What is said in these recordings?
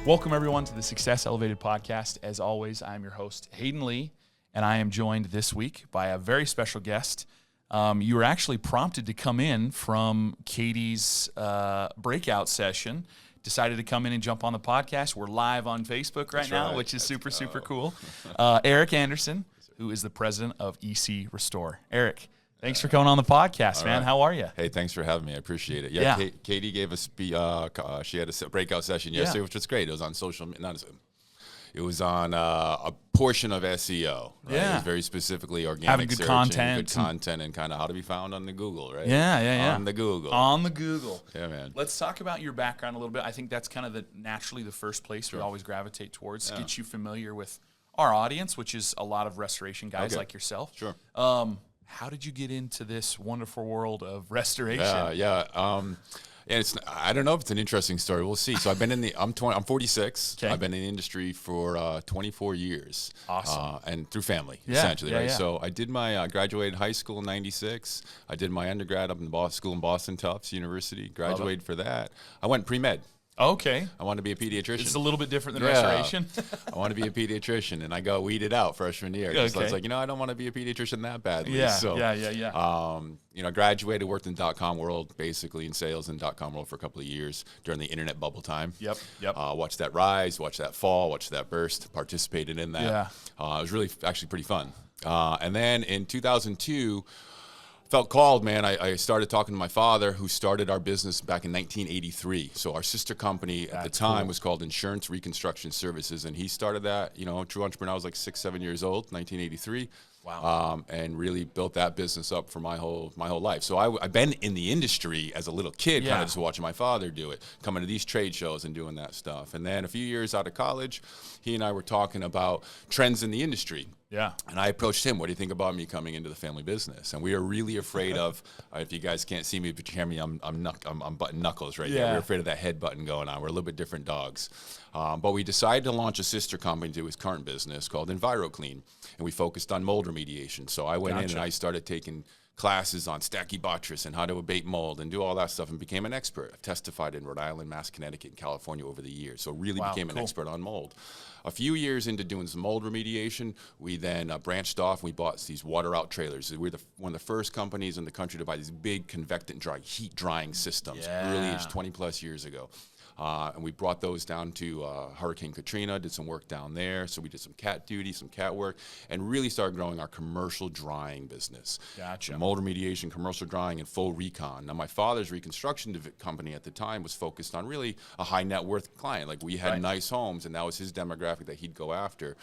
Welcome, everyone, to the Success Elevated podcast. As always, I'm your host, Hayden Lee, and I am joined this week by a very special guest. You were actually prompted to come in from Katie's breakout session, decided to come in and jump on the podcast. We're live on Facebook right now, which is super cool. Eric Anderson, who is the president of EC Restore. Eric, thanks for coming on the podcast, man. Right. How are you? Hey, thanks for having me. I appreciate it. Yeah. Katie gave us, she had a breakout session yesterday, which was great. It was on it was on a portion of SEO, right? Yeah. It was very specifically organic having good search content. Good content and kind of how to be found on the Google, right? Yeah. On the Google. Yeah, man. Let's talk about your background a little bit. I think that's kind of naturally the first place we always gravitate towards. Get you familiar with our audience, which is a lot of restoration guys like yourself. Sure. How did you get into this wonderful world of restoration? And I don't know if it's an interesting story. We'll see. So I'm 46. Okay. I've been in the industry for 24 years. Awesome. And through family, essentially, right? So I did graduated high school in 96. I did my undergrad up in school in Boston, Tufts University. Graduated for that. I went pre-med. Okay. I wanted to be a pediatrician. It's a little bit different than restoration. I want to be a pediatrician, and I got weeded out freshman year. Okay. So I was like, I don't want to be a pediatrician that badly. Graduated, worked in the .com world, basically in sales in the .com world for a couple of years during the internet bubble time. Yep. Watched that rise, watched that fall, watched that burst, participated in that. Yeah. It was really actually pretty fun. And then in 2002, felt called, man. I started talking to my father, who started our business back in 1983. So our sister company at the time was called Insurance Reconstruction Services, and he started that. True entrepreneur. I was like 6-7 years old, 1983. Wow. And really built that business up for my whole life. So I've been in the industry as a little kid, kind of just watching my father do it, coming to these trade shows and doing that stuff. And then a few years out of college, he and I were talking about trends in the industry. Yeah. And I approached him, what do you think about me coming into the family business? And we are really afraid of, if you guys can't see me, but you hear me, I'm button knuckles right now. We're afraid of that head button going on. We're a little bit different dogs. But we decided to launch a sister company to his current business called EnviroClean. And we focused on mold remediation. So I went in and I started taking classes on Stachybotrys and how to abate mold and do all that stuff and became an expert. I've testified in Rhode Island, Mass, Connecticut, and California over the years. So really became an expert on mold. A few years into doing some mold remediation, we then branched off and we bought these water out trailers. We're one of the first companies in the country to buy these big convectant heat drying systems, early 20 plus years ago. And we brought those down to Hurricane Katrina, did some work down there. So we did some cat duty, some cat work, and really started growing our commercial drying business. Gotcha. So mold remediation, commercial drying, and full recon. Now, my father's reconstruction company at the time was focused on really a high net worth client. Like we had nice homes, and that was his demographic that he'd go after.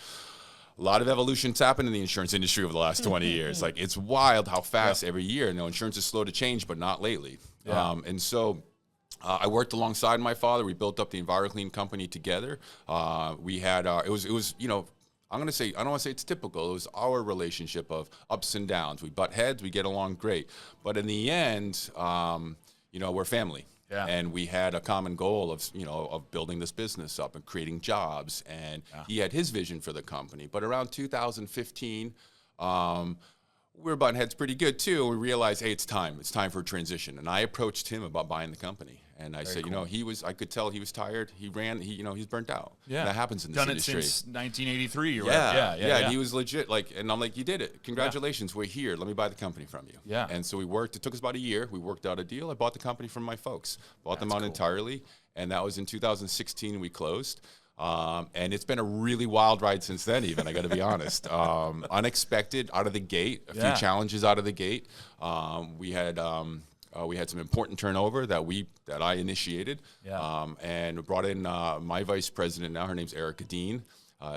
A lot of evolution's happened in the insurance industry over the last 20 years. Like it's wild how fast every year. Insurance is slow to change, but not lately. Yeah. I worked alongside my father. We built up the EnviroClean company together. We had it was I don't want to say it's typical. It was our relationship of ups and downs. We butt heads. We get along great, but in the end, we're family. Yeah. And we had a common goal of building this business up and creating jobs. And he had his vision for the company. But around 2015. We were butting heads pretty good too. We realized, hey, it's time for a transition. And I approached him about buying the company. And I said, I could tell he was tired. He ran, he's burnt out. Yeah. And that happens in this industry. Done it since 1983 or whatever. Yeah. And he was legit and I'm like, you did it. Congratulations. We're here. Let me buy the company from you. Yeah. And so we worked. It took us about a year. We worked out a deal. I bought the company from my folks. Bought them out entirely. And that was in 2016 we closed. And it's been a really wild ride since then, even, I got to be honest. Unexpected out of the gate, a few challenges out of the gate. We had some important turnover that I initiated, and brought in my vice president now. Her name's Erica Dean.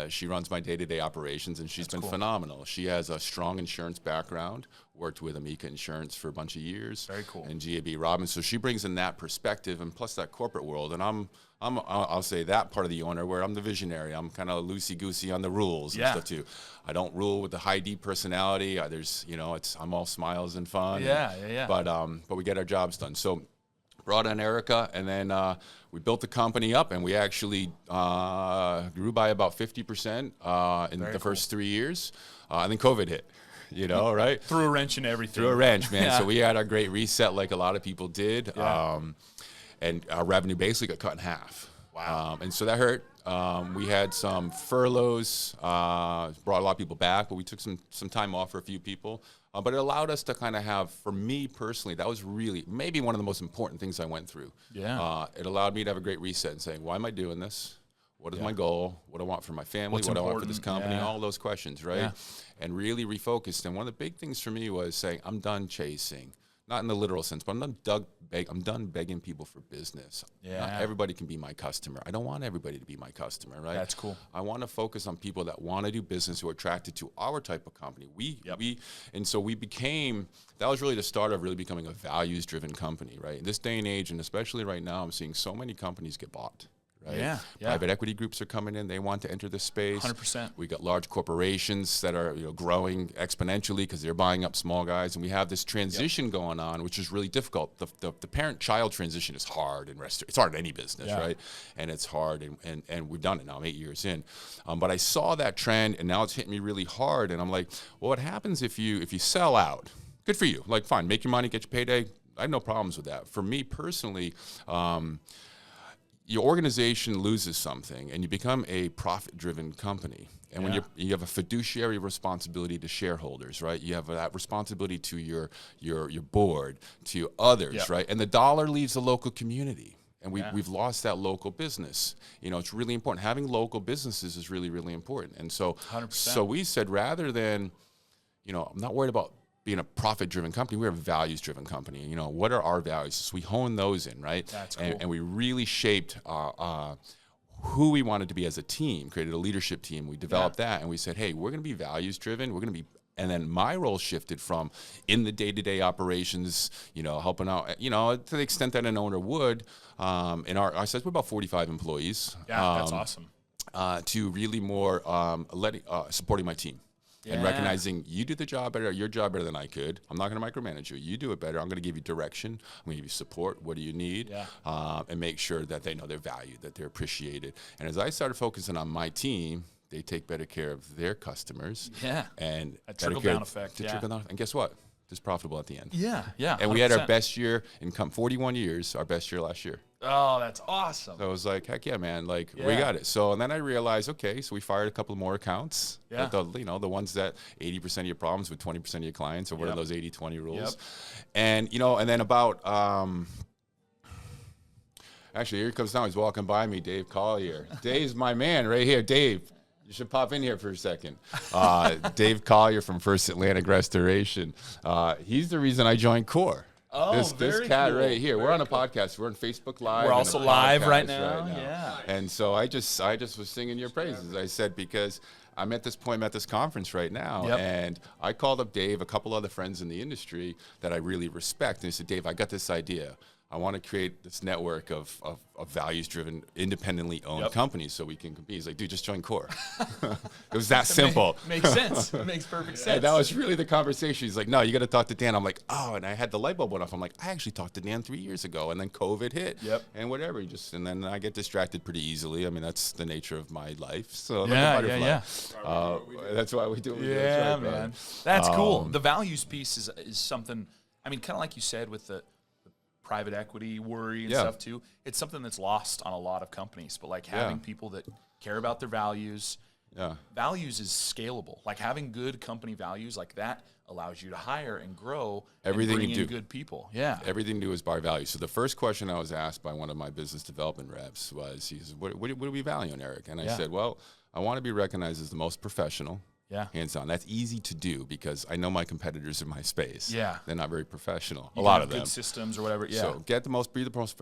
She runs my day-to-day operations, and she's been phenomenal. She has a strong insurance background, worked with Amica Insurance for a bunch of years. Very cool. And GAB Robin. So she brings in that perspective and plus that corporate world. And I'll say that part of the owner where I'm the visionary. I'm kind of loosey-goosey on the rules and stuff too. I don't rule with the high D personality. I'm all smiles and fun. But we get our jobs done. So brought on Erica, and then we built the company up, and we actually grew by about 50% in the first 3 years. And then COVID hit. Right? Threw a wrench in everything. Threw a wrench, man. So we had our great reset like a lot of people did. And our revenue basically got cut in half. Wow. And so that hurt. We had some furloughs, brought a lot of people back, but we took some time off for a few people. But it allowed us to kind of have, for me personally, that was really maybe one of the most important things I went through. Yeah. It allowed me to have a great reset and saying, why am I doing this? What is my goal? What do I want for my family? What's what do I want for important? this company? Yeah. All those questions, right? Yeah. And really refocused. And one of the big things for me was saying, I'm done chasing. Not in the literal sense, but I'm done begging people for business. Yeah. Not everybody can be my customer. I don't want everybody to be my customer, right? That's cool. I want to focus on people that want to do business, who are attracted to our type of company. And so we became, that was really the start of really becoming a values-driven company, right? In this day and age, and especially right now, I'm seeing so many companies get bought. Right? Yeah. Private equity groups are coming in. They want to enter this space. 100%. We got large corporations that are growing exponentially because they're buying up small guys, and we have this transition going on, which is really difficult. The parent-child transition is hard in it's hard in any business, right? And it's hard, and we've done it now. I'm 8 years in, but I saw that trend, and now it's hitting me really hard. And I'm like, well, what happens if you sell out? Good for you. Like, fine, make your money, get your payday. I have no problems with that. For me personally, your organization loses something and you become a profit-driven company. And when you have a fiduciary responsibility to shareholders, right? You have that responsibility to your board, to others, right? And the dollar leaves the local community. And we've lost that local business. It's really important. Having local businesses is really, really important. And so, 100%. So we said, rather than, I'm not worried about being a profit-driven company, we're a values-driven company. What are our values? So we hone those in, right? That's cool. And we really shaped who we wanted to be as a team, created a leadership team. We developed that, and we said, hey, we're going to be values-driven. We're going to be, and then my role shifted from in the day-to-day operations, helping out, to the extent that an owner would. I said we're about 45 employees. Yeah, that's awesome. To really more supporting my team. And recognizing you do the job better, your job better than I could. I'm not going to micromanage you. You do it better. I'm going to give you direction. I'm going to give you support. What do you need? And make sure that they know they're valued, that they're appreciated. And as I started focusing on my team, they take better care of their customers. Yeah. And a trickle-down effect. Trickle down. And guess what? It's profitable at the end. Yeah. And 100%. We had our best year in 41 years, our best year last year. Oh, that's awesome. So I was like, heck yeah, man. We got it. So, and then I realized, okay, so we fired a couple more accounts. Yeah. The ones that 80% of your problems with 20% of your clients, or what are those 80-20 rules? And, and then about, actually, here he comes now. He's walking by me, Dave Collier. Dave's my man right here. Dave, you should pop in here for a second. Dave Collier from First Atlantic Restoration. He's the reason I joined CORE. Oh, this cat cool. Right here. We're on a podcast. We're on Facebook Live. We're also live right now. Yeah. And so I just was singing your praises. I said, because I'm at this point, I'm at this conference right now, and I called up Dave, a couple other friends in the industry that I really respect, and I said, Dave, I got this idea. I want to create this network of values-driven, independently owned companies so we can compete. He's like, dude, just join CORE. It was that simple. Makes sense. It makes perfect sense. And that was really the conversation. He's like, no, you got to talk to Dan. I'm like, oh, and I had the light bulb went off. I'm like, I actually talked to Dan 3 years ago, and then COVID hit. And whatever. And then I get distracted pretty easily. I mean, that's the nature of my life. So that's why we do it. Yeah, man. That's cool. The values piece is something, I mean, kind of like you said with the private equity worry and stuff too. It's something that's lost on a lot of companies, but having people that care about their values. Values is scalable. Having good company values like that allows you to hire and grow everything and bring you do. in good people. Yeah. Everything you do is by value. So the first question I was asked by one of my business development reps was, he says, what do we value in, Eric? And I said, well, I want to be recognized as the most professional. Hands on. That's easy to do because I know my competitors in my space. They're not very professional. A lot of them. Good systems or whatever. So be the most.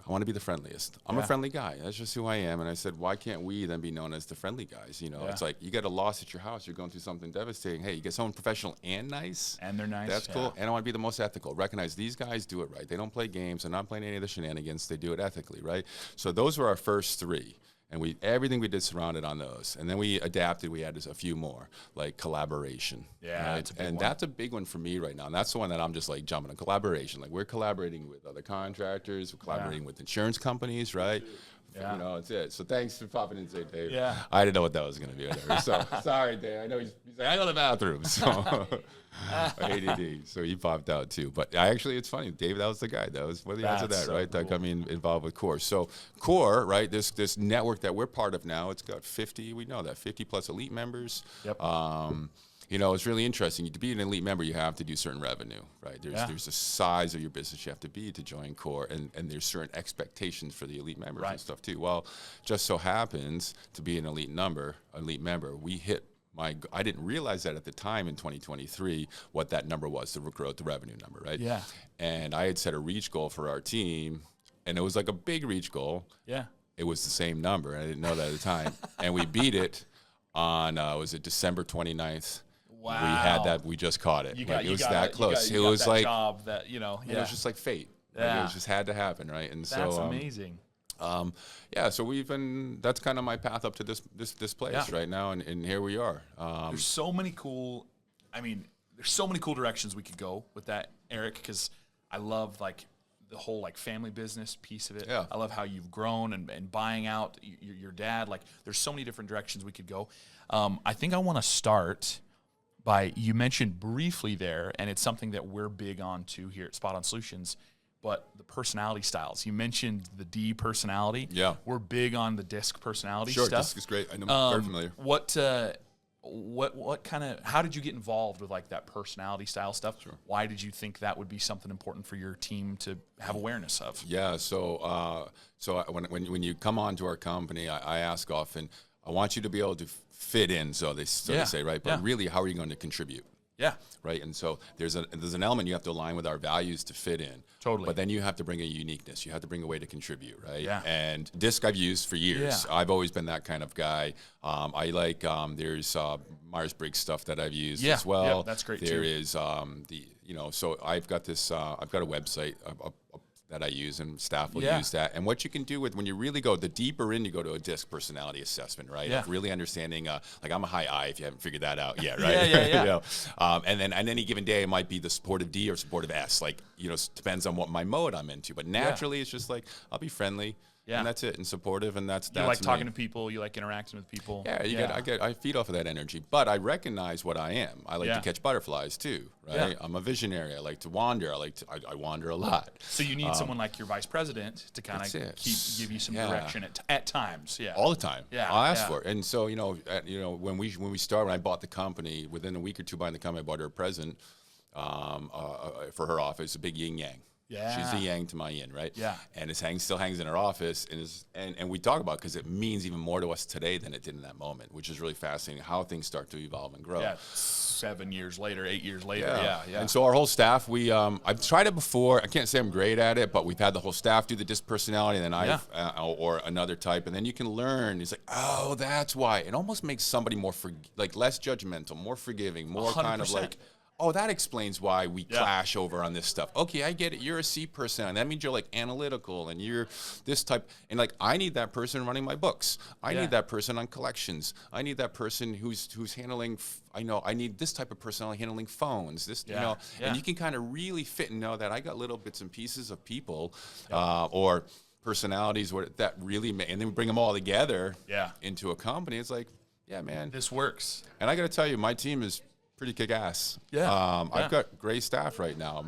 I want to be the friendliest. I'm a friendly guy. That's just who I am. And I said, why can't we then be known as the friendly guys? It's like you get a loss at your house. You're going through something devastating. Hey, you get someone professional and nice. And they're nice. That's cool. And I want to be the most ethical. Recognize these guys do it right. They don't play games. They're not playing any of the shenanigans. They do it ethically, right? So those were our first three. And everything we did surrounded on those. And then we adapted, we added a few more, like collaboration. Right? That's a big one for me right now. And that's the one that I'm just jumping on, collaboration. We're collaborating with other contractors, we're collaborating with insurance companies, right? Yeah. You know, it's it. So thanks for popping in and saying, Dave. Yeah. I didn't know what that was going to be. Whatever. So sorry, Dave. I know he's like, I go to the bathroom. So ADD. So he popped out too. But it's funny. Dave, that was the guy. That was what the answer to that, so right? cool. That got me involved with Core. So Core, right? This network that we're part of now, it's got 50. We know that 50 plus elite members. Yep. You know, it's really interesting. To be an elite member, you have to do certain revenue, right? There's a size of your business you have to be to join Core, and there's certain expectations for the elite members and stuff too. Well, just so happens to be an elite member, we hit I didn't realize that at the time in 2023 what that number was, the growth, the revenue number, right? Yeah. And I had set a reach goal for our team, and it was like a big reach goal. Yeah. It was the same number, and I didn't know that at the time. And we beat it on, was it December 29th? Wow. We had that. We just caught it. It was that close. It was like job that it was just like fate. Yeah. It just had to happen, right? And that's amazing. So that's kind of my path up to this place right now, and here we are. There's so many cool. There's so many cool directions we could go with that, Eric. Because I love like the whole like family business piece of it. Yeah. I love how you've grown and buying out your dad. Like there's so many different directions we could go. I think I want to start. You mentioned briefly there, and it's something that we're big on too here at Spot On Solutions, but the personality styles. You mentioned the D personality. Yeah. We're big on the DISC personality Sure, stuff. DISC is great. I know, I'm very familiar. What kind of, how did you get involved with like that personality style stuff? Sure. Why did you think that would be something important for your team to have awareness of? Yeah, so when you come on to our company, I ask often, I want you to be able to fit in, so they say, right? But really, how are you going to contribute? Yeah. Right. And so there's an element you have to align with our values to fit in. Totally. But then you have to bring a uniqueness. You have to bring a way to contribute. Right. Yeah. And DISC I've used for years. Yeah. I've always been that kind of guy. I like, there's Myers-Briggs stuff that I've used as well. Yeah, that's great There too. is so I've got this, I've got a website, that I use, and staff will use that. And what you can do when you really go the deeper in, you go to a DISC personality assessment, right? Yeah. Like really understanding, like I'm a high I if you haven't figured that out yet, right? Yeah. And then on any given day, it might be the supportive D or supportive S, like, depends on what my mode I'm into. But naturally, it's just like, I'll be friendly. Yeah. And that's it, and supportive, and that's you like talking me. to people, you like interacting with people. Yeah, I feed off of that energy, but I recognize what I am. I like to catch butterflies too, right? Yeah. I'm a visionary. I like to wander. I wander a lot. So you need someone like your vice president to kind of give you some direction at times. Yeah, all the time. Yeah, I'll ask for it. And so when we started, when I bought the company, within a week or two buying the company, I bought her a present for her office, a big yin yang. Yeah. She's the yang to my yin, right? Yeah. And it still hangs in her office, and we talk about, because it means even more to us today than it did in that moment, which is really fascinating how things start to evolve and grow. Yeah, 7 years later, 8 years later. Yeah. And so our whole staff, I've tried it before. I can't say I'm great at it, but we've had the whole staff do the DISC personality, and then or another type, and then you can learn. It's like, oh, that's why. It almost makes somebody more less judgmental, more forgiving, more 100%. Kind of like, oh, that explains why we clash over on this stuff. Okay, I get it. You're a C person. That means you're like analytical, and you're this type. And like, I need that person running my books. I need that person on collections. I need that person who's handling. I need this type of person handling phones. And you can kind of really fit and know that I got little bits and pieces of people, or personalities that really and then bring them all together. Into a company. It's like, yeah, man, this works. And I got to tell you, my team is pretty kick-ass. I've got great staff right now.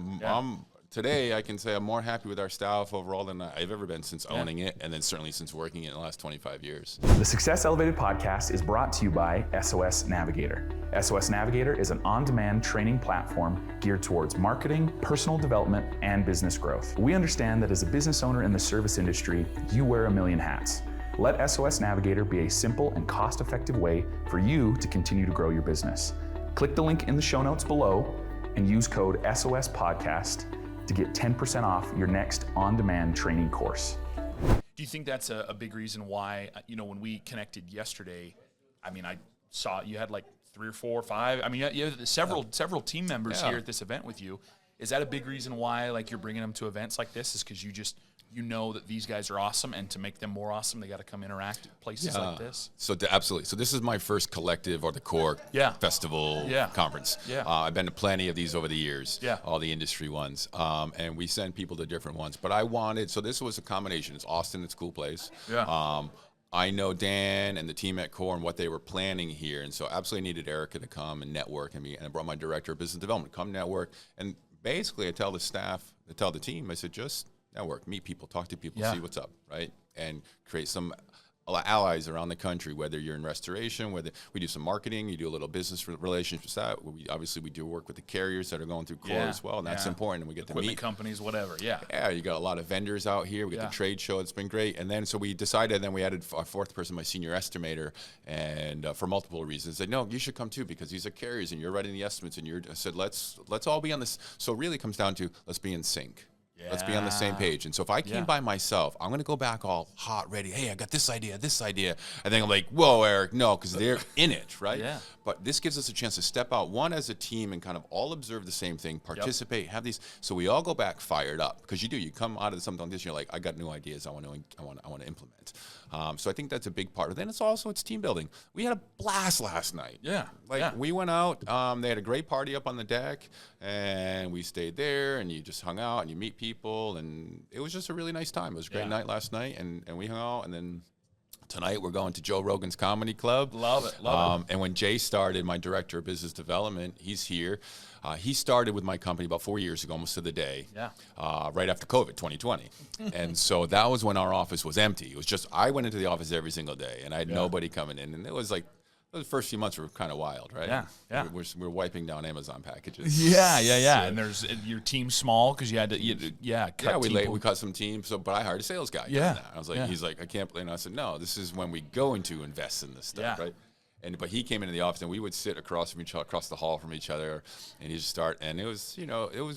Today, I can say I'm more happy with our staff overall than I've ever been since owning it, and then certainly since working it in the last 25 years. The Success Elevated podcast is brought to you by SOS Navigator. SOS Navigator is an on-demand training platform geared towards marketing, personal development, and business growth. We understand that as a business owner in the service industry, you wear a million hats. Let SOS Navigator be a simple and cost-effective way for you to continue to grow your business. Click the link in the show notes below and use code SOS Podcast to get 10% off your next on-demand training course. Do you think that's a big reason why, when we connected yesterday, I saw you had like 3 or 4 or 5. You have several team members here at this event with you. Is that a big reason why, like, you're bringing them to events like this? Is because you just you know that these guys are awesome, and to make them more awesome, they got to come interact at places like this. So absolutely. So this is my first collective or the core festival conference. Yeah. I've been to plenty of these over the years, Yeah. all the industry ones. And we send people to different ones. But I wanted, so this was a combination. It's Austin, it's a cool place. Yeah. I know Dan and the team at Core and what they were planning here. And so absolutely needed Erica to come and network and I brought my director of business development, come network. And basically I tell the staff, I tell the team, I said, just network, meet people, talk to people, see what's up, right? And create some allies around the country, whether you're in restoration, whether we do some marketing, you do a little business relationships. That we do work with the carriers that are going through Core as well, and that's important. And we get to meet companies, whatever. Yeah, you got a lot of vendors out here. We get the trade show. It's been great. And then so we decided. Then we added our fourth person, my senior estimator, and for multiple reasons, said no, you should come too because these are carriers, and you're writing the estimates, and I said let's all be on this. So it really comes down to let's be in sync. Yeah. Let's be on the same page. And so if I came by myself, I'm going to go back all hot, ready. Hey, I got this idea. And then I'm like, whoa, Eric, no, because they're in it, right? Yeah. But this gives us a chance to step out, one, as a team and kind of all observe the same thing, participate, have these. So we all go back fired up because you come out of something like this, you're like, I got new ideas I want to implement. So I think that's a big part. Then it's team building. We had a blast last night. Yeah. We went out. They had a great party up on the deck, and we stayed there, and you just hung out, and you meet people, and it was just a really nice time. It was a great night last night, and we hung out, and then tonight we're going to Joe Rogan's Comedy Club. Love it. And when Jay started, my director of business development, he's here. He started with my company about 4 years ago, almost to the day, right after COVID, 2020. And so that was when our office was empty. It was just, I went into the office every single day, and I had nobody coming in. And it was like, the first few months were kind of wild, right? Yeah. We're wiping down Amazon packages. Yeah. And there's your team's small because you had to, cut we cut some teams. But I hired a sales guy. Yeah. I was like, he's like, I can't believe. And I said, no, this is when we go into invest in this stuff, right? But he came into the office, and we would sit across from each other, across the hall from each other, and he just start. And it was,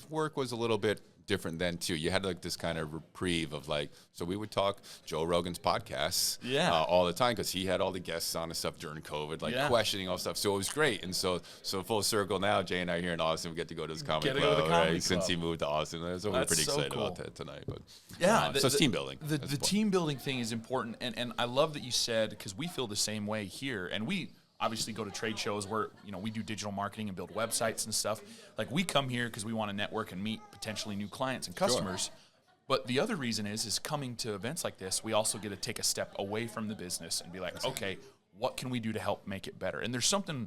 work was a little bit different then too. You had like this kind of reprieve of like, so we would talk Joe Rogan's podcasts all the time because he had all the guests on and stuff during COVID, questioning all stuff. So it was great. And so full circle now, Jay and I are here in Austin. We get to go to this comedy club, since he moved to Austin. So we're pretty excited about that tonight. But so it's team building. The team building thing is important, and I love that you said, because we feel the same way here, and we obviously go to trade shows where we do digital marketing and build websites and stuff. Like, we come here because we want to network and meet potentially new clients and customers. Sure. But the other reason is coming to events like this, we also get to take a step away from the business and be like, okay, what can we do to help make it better? And there's something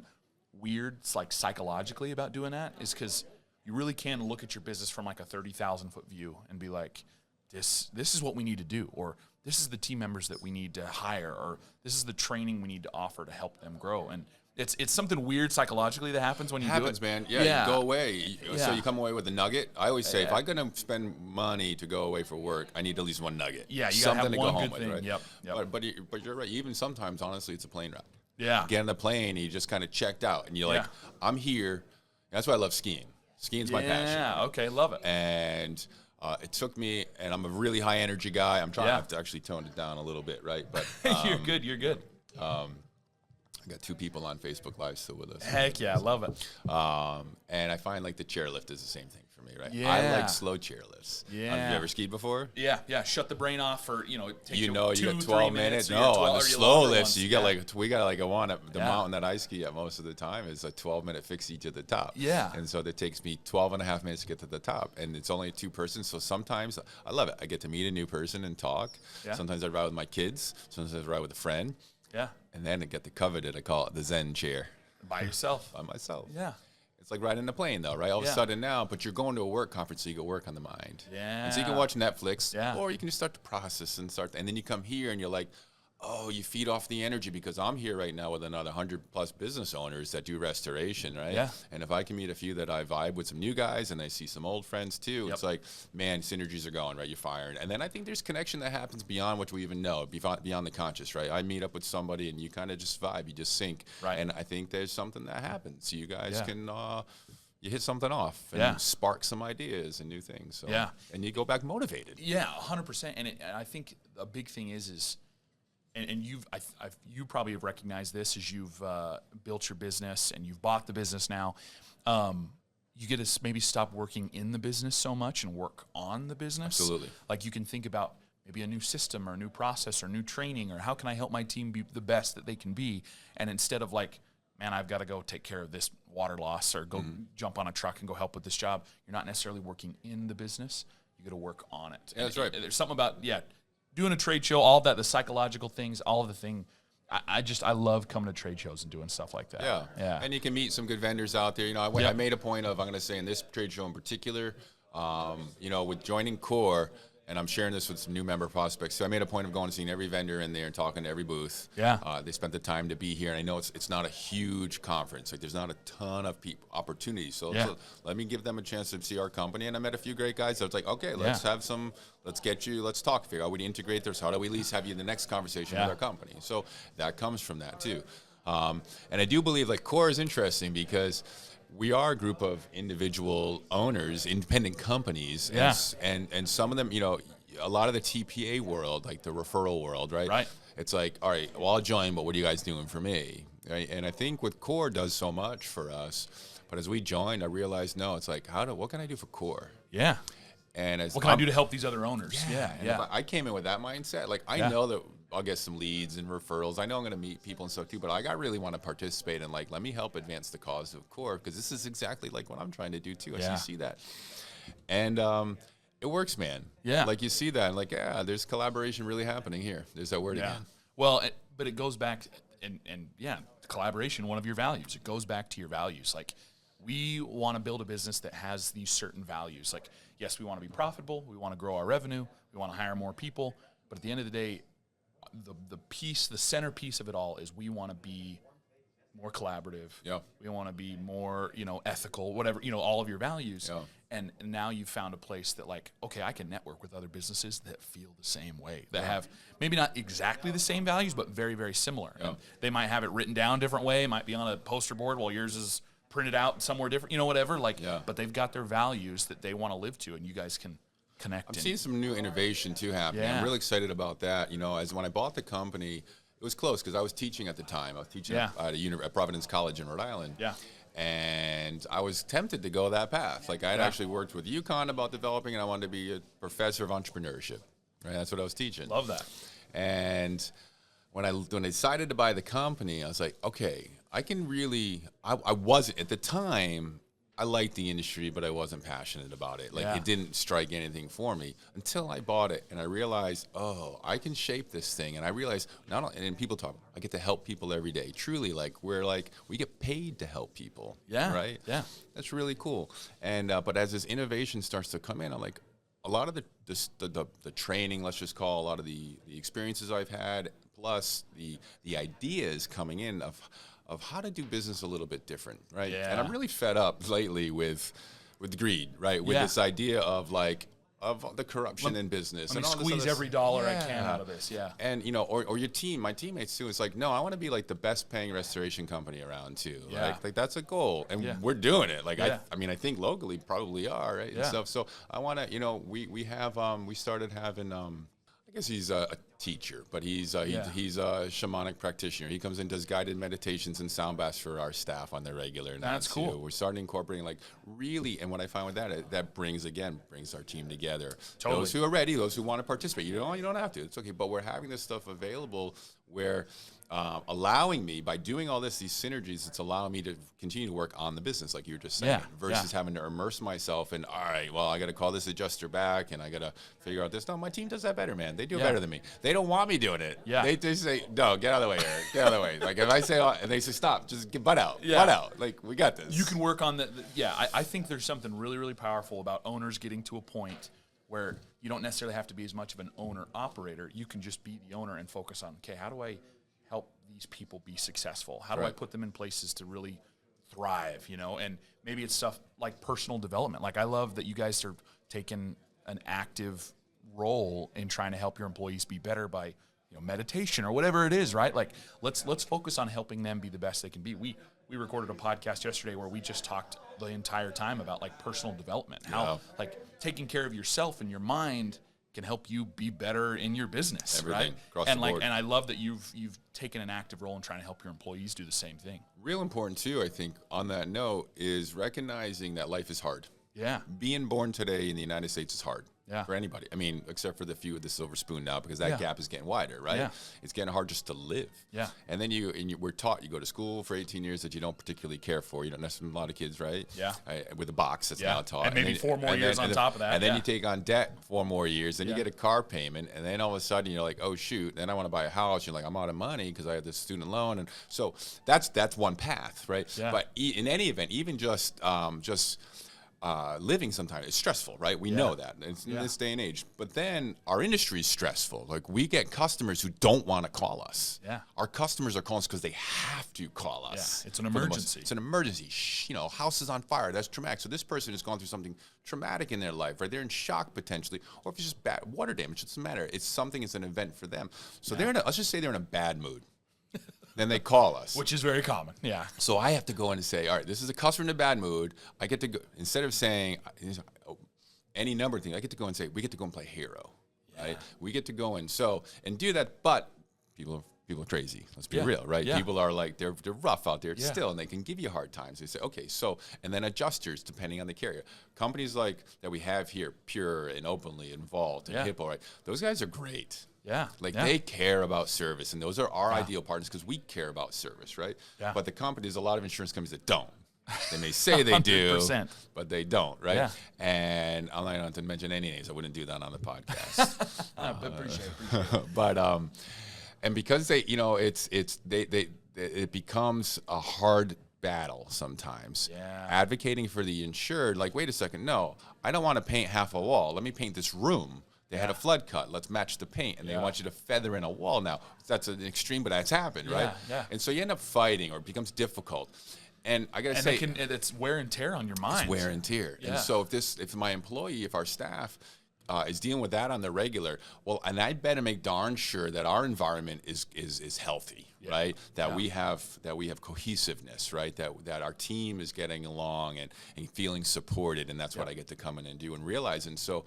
weird, like psychologically, about doing that, is because you really can look at your business from like a 30,000-foot view and be like, this is what we need to do, or this is the team members that we need to hire, or this is the training we need to offer to help them grow. And it's something weird psychologically that happens when you do it. Man. Yeah, you go away. So you come away with a nugget. I always say, if I'm going to spend money to go away for work, I need at least one nugget. Yeah, you something to go home good with, thing. right? Yep. But you're right. Even sometimes, honestly, it's a plane ride. Yeah. You get on the plane, you just kind of checked out, and you're like, I'm here. That's why I love skiing. Skiing's my passion. Yeah, okay, love it. And it took me, and I'm a really high energy guy. I'm trying to have to actually tone it down a little bit, right? But You're good. I got 2 people on Facebook Live still with us. Heck yeah, I love it. And I find like the chairlift is the same thing for me, right? Yeah. I like slow chairlifts. Yeah. Have you ever skied before? Yeah. Shut the brain off for, it takes you 2, you got 12 3 minutes. No, on the slow lifts, you got we got like the Yeah. mountain that I ski at most of the time is a 12-minute fixie to the top. Yeah. And so that takes me 12 and a half minutes to get to the top. And it's only 2 persons. So sometimes I love it. I get to meet a new person and talk. Yeah. Sometimes I ride with my kids. Sometimes I ride with a friend. Yeah. And then I get the coveted, I call it the Zen chair. By yourself. By myself. Yeah. It's like riding a plane, though, right? All of a sudden now, but you're going to a work conference, so you can work on the mind. Yeah. And so you can watch Netflix, or you can just start to process and and then you come here and you're like, oh, you feed off the energy, because I'm here right now with another 100+ business owners that do restoration, right? Yeah. And if I can meet a few that I vibe with, some new guys, and I see some old friends too, it's like, man, synergies are going, right? You're firing. And then I think there's connection that happens beyond what we even know, beyond the conscious, right? I meet up with somebody and you kind of just vibe, you just sync. Right. And I think there's something that happens. So you guys can, you hit something off and spark some ideas and new things. So, and you go back motivated. Yeah, 100%. And I think a big thing is and you probably have recognized this as you've built your business and you've bought the business now. you get to maybe stop working in the business so much and work on the business. Absolutely. Like you can think about maybe a new system or a new process or new training, or how can I help my team be the best that they can be? And instead of like, man, I've got to go take care of this water loss or go jump on a truck and go help with this job, you're not necessarily working in the business. You got to work on it. Yeah, that's right. There's something about, doing a trade show, all that, the psychological things, all of the thing. I love coming to trade shows and doing stuff like that. Yeah. And you can meet some good vendors out there. You know, I made a point of, I'm going to say in this trade show in particular, you know, with joining Core, and I'm sharing this with some new member prospects. So I made a point of going and seeing every vendor in there and talking to every booth. Yeah. They spent the time to be here, and I know it's not a huge conference. Like there's not a ton of opportunities. So let me give them a chance to see our company. And I met a few great guys. So it's like, okay, let's let's talk, figure out how we integrate this. How do we at least have you in the next conversation with our company? So that comes from that too. And I do believe like Core is interesting because we are a group of individual owners, independent companies, and some of them, you know, a lot of the TPA world, like the referral world, right? Right. It's like, all right, well, I'll join, but what are you guys doing for me? Right? And I think with Core does so much for us, but as we joined, I realized, no, it's like, what can I do for Core? Yeah. And as what can I do to help these other owners? Yeah. I came in with that mindset. Like, I know that I'll get some leads and referrals. I know I'm going to meet people and stuff too, but I really want to participate and like, let me help advance the cause of Core, because this is exactly like what I'm trying to do too. I see that. And it works, man. Yeah. Like you see that and like, there's collaboration really happening here. There's that word again. Well, but it goes back and collaboration, one of your values. It goes back to your values. Like we want to build a business that has these certain values. Like, yes, we want to be profitable. We want to grow our revenue. We want to hire more people. But at the end of the day, the centerpiece of it all is we want to be more collaborative. Yeah. We want to be more, ethical, whatever, all of your values. Yeah. And now you've found a place that like, okay, I can network with other businesses that feel the same way, that have maybe not exactly the same values, but very, very similar. Yeah. And they might have it written down a different way, might be on a poster board while yours is printed out somewhere different, whatever. Like, but they've got their values that they want to live to, and you guys can connect. I'm seeing some new innovation too happening. I'm really excited about that. As when I bought the company, it was close because I was teaching at the time. I was teaching at Providence College in Rhode Island. Yeah. And I was tempted to go that path. Like I had actually worked with UConn about developing, and I wanted to be a professor of entrepreneurship. Right, that's what I was teaching. Love that. And when I decided to buy the company, I was like, okay, I can really. I wasn't at the time. I liked the industry, but I wasn't passionate about it. Like it didn't strike anything for me until I bought it, and I realized, I can shape this thing. And I realized and people talk, I get to help people every day. Truly, we get paid to help people. Yeah. Right. Yeah. That's really cool. And but as this innovation starts to come in, I'm like, a lot of the training, let's just call, a lot of the experiences I've had, plus the ideas coming in of how to do business a little bit different, right? Yeah. And I'm really fed up lately with greed, right? With this idea of the corruption in business. Let me squeeze every dollar I can out of this, And, or your team, my teammates too, it's like, no, I want to be like the best paying restoration company around too. Yeah. Like that's a goal. And we're doing it. Like, I think locally probably are, right? And stuff. So I want to, we started having, I guess he's a teacher, but he's a shamanic practitioner. He comes in, does guided meditations and sound baths for our staff on the regular. That's cool. We're starting incorporating really, and what I find with that brings our team together. Totally. Those who are ready, those who want to participate. You don't have to. It's okay. But we're having this stuff available where allowing me, by doing all these synergies, it's allowing me to continue to work on the business, like you were just saying, versus having to immerse myself in, all right, well, I got to call this adjuster back, and I got to figure out this. No, my team does that better, man. They do it better than me. They don't want me doing it. Yeah. They say, no, get out of the way, Eric. Get out of the way. Like, if I say, and they say, stop, just get butt out. Butt out. Like, we got this. You can work on that. I think there's something really, really powerful about owners getting to a point where you don't necessarily have to be as much of an owner-operator. You can just be the owner and focus on, okay, how do I help these people be successful? How do I put them in places to really thrive, And maybe it's stuff like personal development. Like, I love that you guys are taking an active role in trying to help your employees be better by, meditation or whatever it is, right? Like, let's focus on helping them be the best they can be. We recorded a podcast yesterday where we just talked the entire time about personal development, how taking care of yourself and your mind can help you be better in your business. Everything, right? across And the like, board. and I love that you've taken an active role in trying to help your employees do the same thing. Real important too, I think, on that note, is recognizing that life is hard. Yeah. Being born today in the United States is hard. Yeah. For anybody. I mean, except for the few with the silver spoon now, because that Yeah. gap is getting wider, right? Yeah. It's getting hard just to live. Yeah. And then we're taught, you go to school for 18 years that you don't particularly care for. You don't necessarily, a lot of kids, right? Yeah. With a box that's Yeah. now taught. And maybe 4 more years on top of that. And then Yeah. you take on debt 4 more years. Then Yeah. you get a car payment. And then all of a sudden you're like, oh, shoot. Then I want to buy a house. You're like, I'm out of money because I have this student loan. And so that's one path, right? Yeah. But in any event, even just living sometimes is stressful, right? We know that in this day and age. But then our industry is stressful. Like we get customers who don't want to call us. Yeah. Our customers are calling us because they have to call us. Yeah. It's an emergency. It's an emergency. House is on fire. That's traumatic. So this person has gone through something traumatic in their life, right? They're in shock potentially, or if it's just bad water damage, it doesn't matter. It's something. It's an event for them. So let's just say they're in a bad mood. Then they call us. Which is very common. Yeah. So I have to go in and say, all right, this is a customer in a bad mood. I get to go, instead of saying any number of things, I get to go and say, we get to go and play hero, right? We get to go and do that, but people are crazy. Let's be real, right? Yeah. People are like, they're rough out there Yeah. still, and they can give you hard times. They say, okay, and then adjusters, depending on the carrier. Companies like that we have here, Pure and Openly and Vault and Hippo, right? Those guys are great. Yeah. They care about service, and those are our ideal partners because we care about service, right? Yeah. But the companies, a lot of insurance companies that don't. They may say they do, 100%. but they don't, right? Yeah. And I'm not going to mention any names. I wouldn't do that on the podcast. I appreciate it. But and because they, it becomes a hard battle sometimes. Yeah. Advocating for the insured, like, wait a second, no, I don't want to paint half a wall. Let me paint this room. They had a flood cut. Let's match the paint. And they want you to feather in a wall now. That's an extreme, but that's happened, right? Yeah. And so you end up fighting, or it becomes difficult. And I got to say, it's wear and tear on your mind. it's wear and tear. Yeah. And so if my employee, if our staff is dealing with that on the regular, well, and I better make darn sure that our environment is healthy, right? That we have cohesiveness, right? That our team is getting along and feeling supported, and that's what I get to come in and do and realize. And so,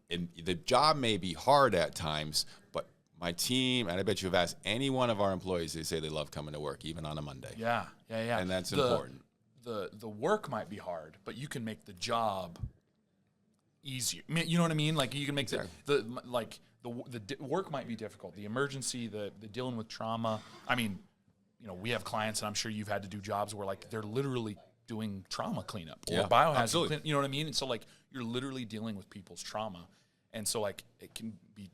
and the job may be hard at times, but my team, and I bet you have asked any one of our employees, they say they love coming to work, even on a Monday. Yeah. And that's important. The work might be hard, but you can make the job easier. You know what I mean? Like you can make the work might be difficult. The emergency, the dealing with trauma. I mean, we have clients, and I'm sure you've had to do jobs where like they're literally doing trauma cleanup or biohazard cleanup. You know what I mean? And so like you're literally dealing with people's trauma, and so like it can be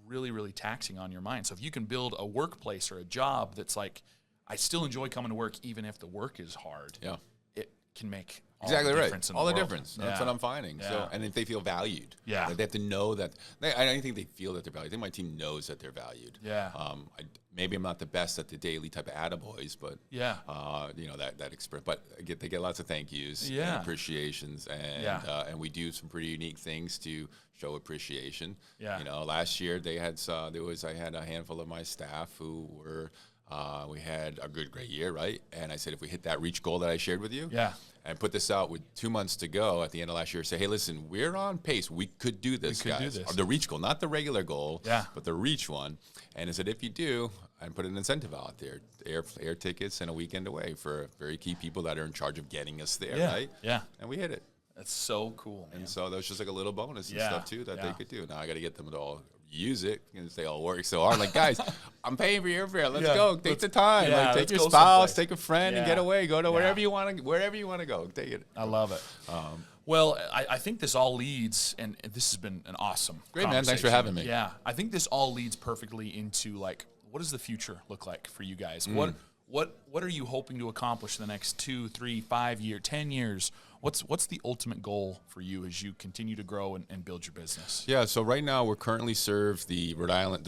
really, really taxing on your mind. So if you can build a workplace or a job that's like, I still enjoy coming to work even if the work is hard. Yeah. It can make all Exactly the right. difference in All the the world. difference. That's what I'm finding. Yeah. So, and if they feel valued, Yeah. they have to know that. I don't think they feel that they're valued. I think my team knows that they're valued. Yeah. Maybe I'm not the best at the daily type of attaboys, but Yeah. that experience. But they get lots of thank yous, Yeah. and appreciations, and we do some pretty unique things to show appreciation. Yeah. Last year I had a handful of my staff who were. We had a great year, right? And I said, if we hit that reach goal that I shared with you, and put this out with 2 months to go at the end of last year, say, hey, listen, we're on pace. We could do this, guys. The reach goal, not the regular goal, but the reach one. And I said, if you do, I put an incentive out there, air tickets and a weekend away for very key people that are in charge of getting us there, right? Yeah. And we hit it. That's so cool, man. And so that was just like a little bonus and stuff too that they could do. Now I got to get them to all use it because they all work so hard. Like, guys, I'm paying for your airfare. Let's go. Take the time. Yeah, like, take let's your go spouse, someplace. take a friend, and get away. Go to wherever you want to. Wherever you want to go, take it. I love it. Well, I think this all leads, and this has been an awesome Great, man. Thanks for having me. Yeah, I think this all leads perfectly into like, what does the future look like for you guys? What are you hoping to accomplish in the next 2, 3, 5 years, 10 years? What's the ultimate goal for you as you continue to grow and build your business? Yeah, so right now we're currently serve the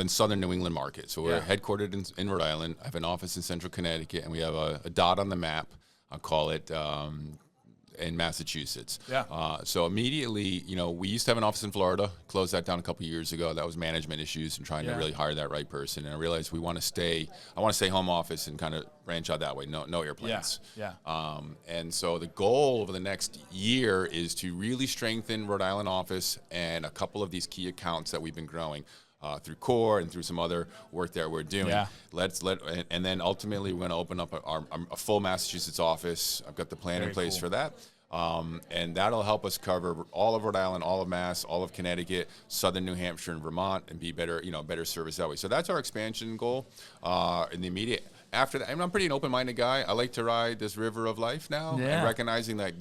southern New England market. So we're headquartered in Rhode Island. I have an office in central Connecticut, and we have a dot on the map. I'll call it in Massachusetts. Yeah. So immediately, we used to have an office in Florida, closed that down a couple of years ago. That was management issues and trying to really hire that right person. And I realized I want to stay home office and kind of branch out that way. No airplanes. Yeah. And so the goal over the next year is to really strengthen Rhode Island office and a couple of these key accounts that we've been growing. Through Core and through some other work that we're doing. Yeah. And then ultimately we're going to open up a full Massachusetts office. I've got the plan in place for that. And that'll help us cover all of Rhode Island, all of Mass, all of Connecticut, Southern New Hampshire, and Vermont, and be better service that way. So that's our expansion goal in the immediate. After that, I'm pretty an open-minded guy. I like to ride this river of life now, and recognizing that,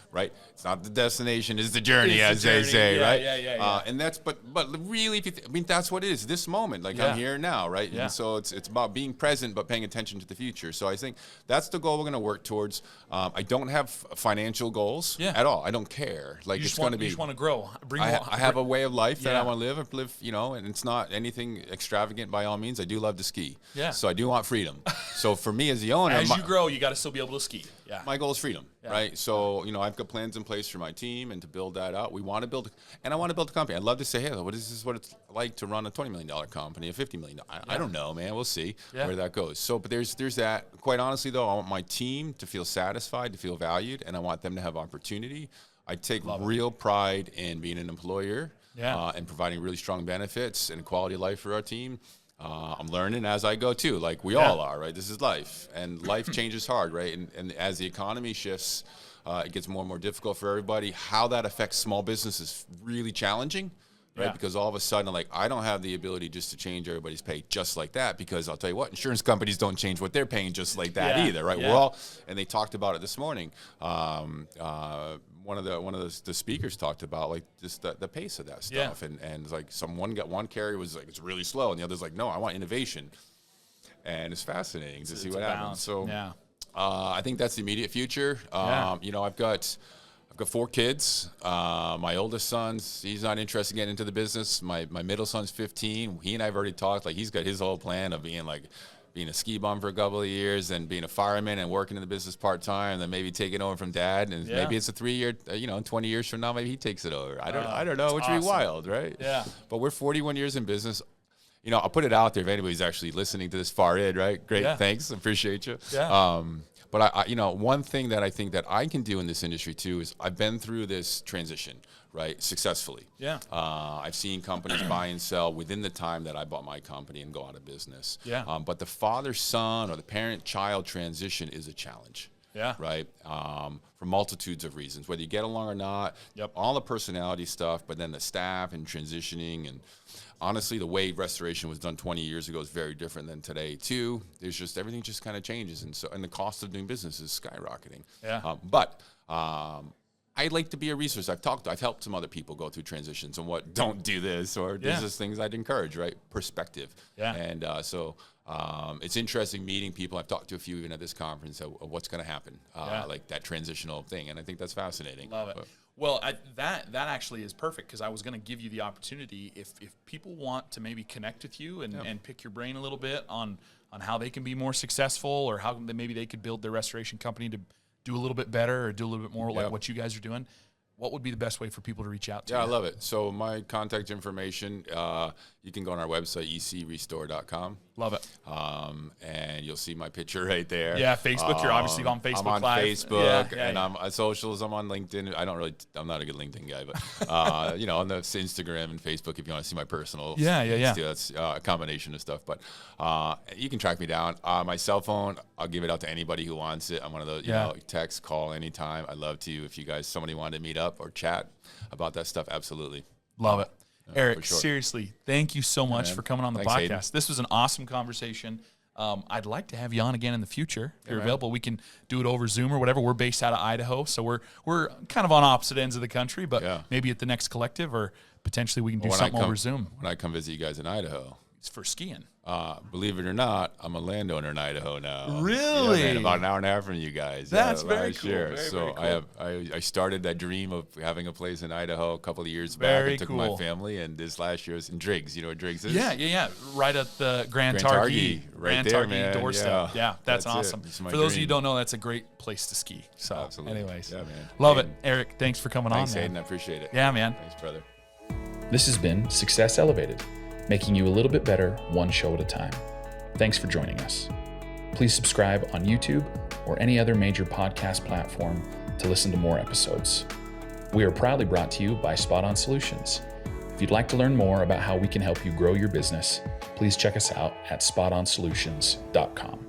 right? It's not the destination, it's the journey, as they say, right? Yeah. And that's, but really, if you that's what it is. This moment, I'm here now, right? Yeah. And so it's about being present, but paying attention to the future. So I think that's the goal we're going to work towards. I don't have financial goals at all. I don't care. It's going to be. You just want to grow. I have a way of life that I want to live, and it's not anything extravagant by all means. I do love to ski. Yeah. So I do want freedom. So for me as the owner, as you grow, you got to still be able to ski. Yeah. My goal is freedom, right? So, I've got plans in place for my team and to build that out. We want to build, and I want to build a company. I'd love to say, hey, what is what it's like to run a $20 million company, a $50 million. I don't know, man. We'll see where that goes. So, but there's that. Quite honestly, though, I want my team to feel satisfied, to feel valued, and I want them to have opportunity. I take real pride in being an employer and providing really strong benefits and quality of life for our team. I'm learning as I go too, like we all are, right? This is life, and life changes hard, right? And as the economy shifts, it gets more and more difficult for everybody. How that affects small business is really challenging, right? Because all of a sudden, I don't have the ability just to change everybody's pay just like that, because I'll tell you what, insurance companies don't change what they're paying just like that either, right? We're all, and they talked about it this morning. One of the speakers talked about just the pace of that stuff, and it's like one carrier was like, it's really slow, and the other's like, no, I want innovation, and it's fascinating to see what happens. So I think that's the immediate future. I've got 4 kids. My oldest he's not interested in getting into the business. My middle son's 15. He and I have already talked. He's got his whole plan of being a ski bum for a couple of years and being a fireman and working in the business part-time, and then maybe taking over from dad. And maybe it's a 3-year, 20 years from now, maybe he takes it over. I don't know, which would be wild, right? Yeah. But we're 41 years in business. I'll put it out there if anybody's actually listening to this far in, right? Great. Thanks. Appreciate you. Yeah. But one thing that I think that I can do in this industry too is I've been through this transition, right, successfully. Yeah. I've seen companies buy and sell within the time that I bought my company and go out of business. Yeah. But the father-son or the parent-child transition is a challenge. Yeah. Right. For multitudes of reasons, whether you get along or not. Yep. All the personality stuff, but then the staff and transitioning, and honestly, the way restoration was done 20 years ago is very different than today too. There's just everything just kind of changes, and the cost of doing business is skyrocketing. Yeah. But I'd like to be a resource. I've helped some other people go through transitions and don't do this, or there's just things I'd encourage, right? Perspective. Yeah. And so it's interesting meeting people. I've talked to a few even at this conference of what's going to happen, like that transitional thing, and I think that's fascinating. Love it. Well, that actually is perfect, because I was going to give you the opportunity, if people want to maybe connect with you and pick your brain a little bit on how they can be more successful, or how maybe they could build their restoration company to do a little bit better or do a little bit more like what you guys are doing, what would be the best way for people to reach out to you? I love it. So my contact information, you can go on our website, ecrestore.com. Love it. And you'll see my picture right there. Yeah, Facebook. You're obviously on Facebook I'm on Live. Facebook, and I'm on socials. I'm on LinkedIn. I'm not a good LinkedIn guy, but on the Instagram and Facebook, if you want to see my personal. Yeah. That's a combination of stuff. But you can track me down. My cell phone, I'll give it out to anybody who wants it. I'm one of those, text, call anytime. I'd love to. If you guys, somebody wanted to meet up or chat about that stuff, absolutely. Love it. Eric, seriously, thank you so much for coming on the podcast. Hayden. This was an awesome conversation. I'd like to have you on again in the future. If you're available, we can do it over Zoom or whatever. We're based out of Idaho, so we're kind of on opposite ends of the country, but maybe at the next collective, or potentially we can do something over Zoom. When I come visit you guys in Idaho, for skiing. Believe it or not, I'm a landowner in Idaho now. Really? Yeah, man, about an hour and a half from you guys. That's very cool. Year. Very, so very cool. I started that dream of having a place in Idaho a couple of years Very back. I took cool. my family, and this last year was in Driggs. You know what Driggs is? Yeah. Right at the Grand Targhee. Right there, man. doorstep. Yeah, that's it. awesome. It's my For those of you who dream. don't know, that's a great place to ski. So, Absolutely. anyways. Yeah, man. Love Hayden. it. Eric, thanks for coming Thanks, on, man. Hayden. I appreciate it. Yeah, man. Thanks, brother. This has been Success Elevated, making you a little bit better one show at a time. Thanks for joining us. Please subscribe on YouTube or any other major podcast platform to listen to more episodes. We are proudly brought to you by Spot On Solutions. If you'd like to learn more about how we can help you grow your business, please check us out at spotonsolutions.com.